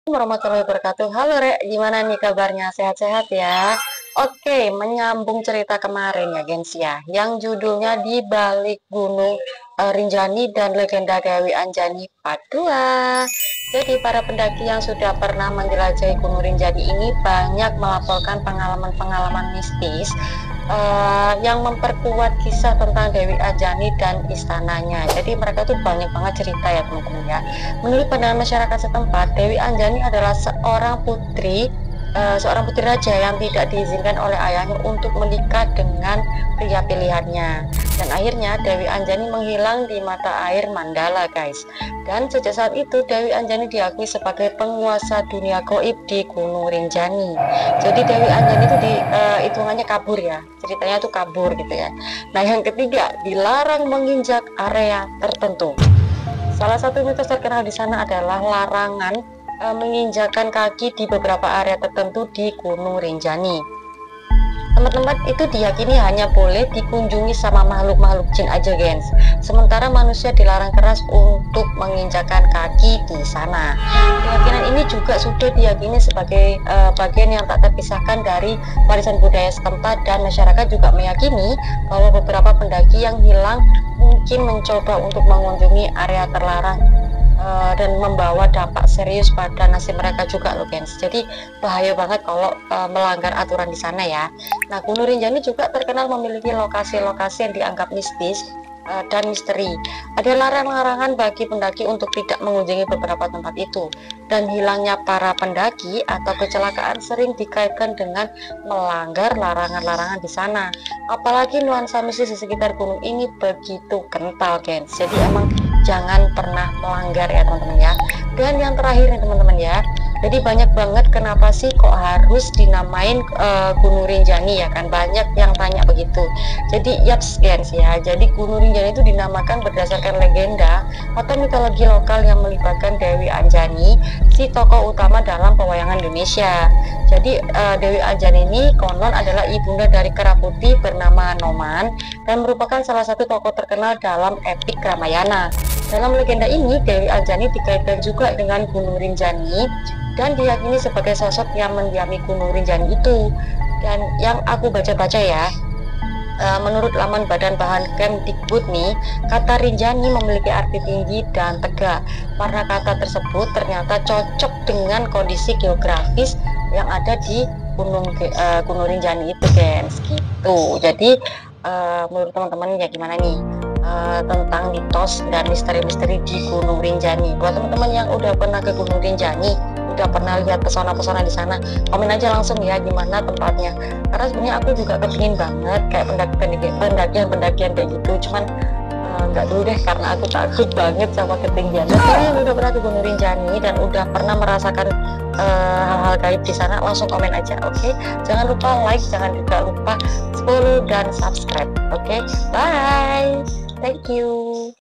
Warahmatullahi wabarakatuh. Halo Rek, gimana nih kabarnya? Sehat-sehat ya? Oke, menyambung cerita kemarin ya, gengs ya, yang judulnya di balik Gunung Rinjani dan Legenda Dewi Anjani Part 2. Jadi para pendaki yang sudah pernah menjelajahi Gunung Rinjani ini banyak melaporkan pengalaman-pengalaman mistis yang memperkuat kisah tentang Dewi Anjani dan istananya. Jadi mereka tuh banyak banget cerita ya teman-teman ya. Menurut pandangan masyarakat setempat, Dewi Anjani adalah seorang putri raja yang tidak diizinkan oleh ayahnya untuk menikah dengan pria pilihannya. Dan akhirnya Dewi Anjani menghilang di mata air Mandala, guys. Dan sejak saat itu Dewi Anjani diakui sebagai penguasa dunia gaib di Gunung Rinjani. Jadi Dewi Anjani itu hitungannya kabur ya, ceritanya tuh kabur gitu ya. Nah yang ketiga, dilarang menginjak area tertentu. Salah satu mitos terkenal di sana adalah larangan menginjakan kaki di beberapa area tertentu di Gunung Rinjani. Tempat-tempat itu diyakini hanya boleh dikunjungi sama makhluk-makhluk jin aja, guys. Sementara manusia dilarang keras untuk menginjakan kaki di sana. Keyakinan ini juga sudah diyakini sebagai bagian yang tak terpisahkan dari warisan budaya setempat, dan masyarakat juga meyakini bahwa beberapa pendaki yang hilang mungkin mencoba untuk mengunjungi area terlarang dan membawa dampak serius pada nasib mereka juga loh, guys. Jadi bahaya banget kalau melanggar aturan di sana ya. Nah, Gunung Rinjani juga terkenal memiliki lokasi-lokasi yang dianggap mistis dan misteri. Ada larangan-larangan bagi pendaki untuk tidak mengunjungi beberapa tempat itu, dan hilangnya para pendaki atau kecelakaan sering dikaitkan dengan melanggar larangan-larangan di sana. Apalagi nuansa mistis di sekitar gunung ini begitu kental, guys. Jadi emang jangan pernah melanggar ya teman-teman ya. Dan yang terakhir nih teman-teman ya, jadi banyak banget kenapa sih kok harus dinamain Gunung Rinjani ya kan, banyak yang tanya begitu. Jadi yaps guys ya, jadi Gunung Rinjani itu dinamakan berdasarkan legenda atau mitologi lokal yang melibatkan Dewi Anjani, si tokoh utama dalam pewayangan Indonesia. Jadi Dewi Anjani ini konon adalah ibunda dari kera putih bernama Noman dan merupakan salah satu tokoh terkenal dalam epik Ramayana. Dalam legenda ini, Dewi Anjani dikaitkan juga dengan Gunung Rinjani dan diyakini sebagai sosok yang mendiami Gunung Rinjani itu. Dan yang aku baca-baca ya, menurut laman Badan Bahan Kemdikbud nih, kata Rinjani memiliki arti tinggi dan tegak. Karena kata tersebut ternyata cocok dengan kondisi geografis yang ada di Gunung Rinjani itu, guys. Gitu. Jadi menurut teman-teman ya gimana nih tentang mitos dan misteri-misteri di Gunung Rinjani? Buat teman-teman yang udah pernah ke Gunung Rinjani, udah pernah lihat pesona-pesona di sana, komen aja langsung ya gimana tempatnya. Karena sebenarnya aku juga kepingin banget kayak pendakian kayak gitu, cuman nggak dulu deh karena aku takut banget sama ketinggian. Tapi yang udah pernah ke Gunung Rinjani dan udah pernah merasakan hal-hal gaib di sana, langsung komen aja, oke? Jangan lupa like, jangan juga lupa follow dan subscribe, oke? Bye, thank you.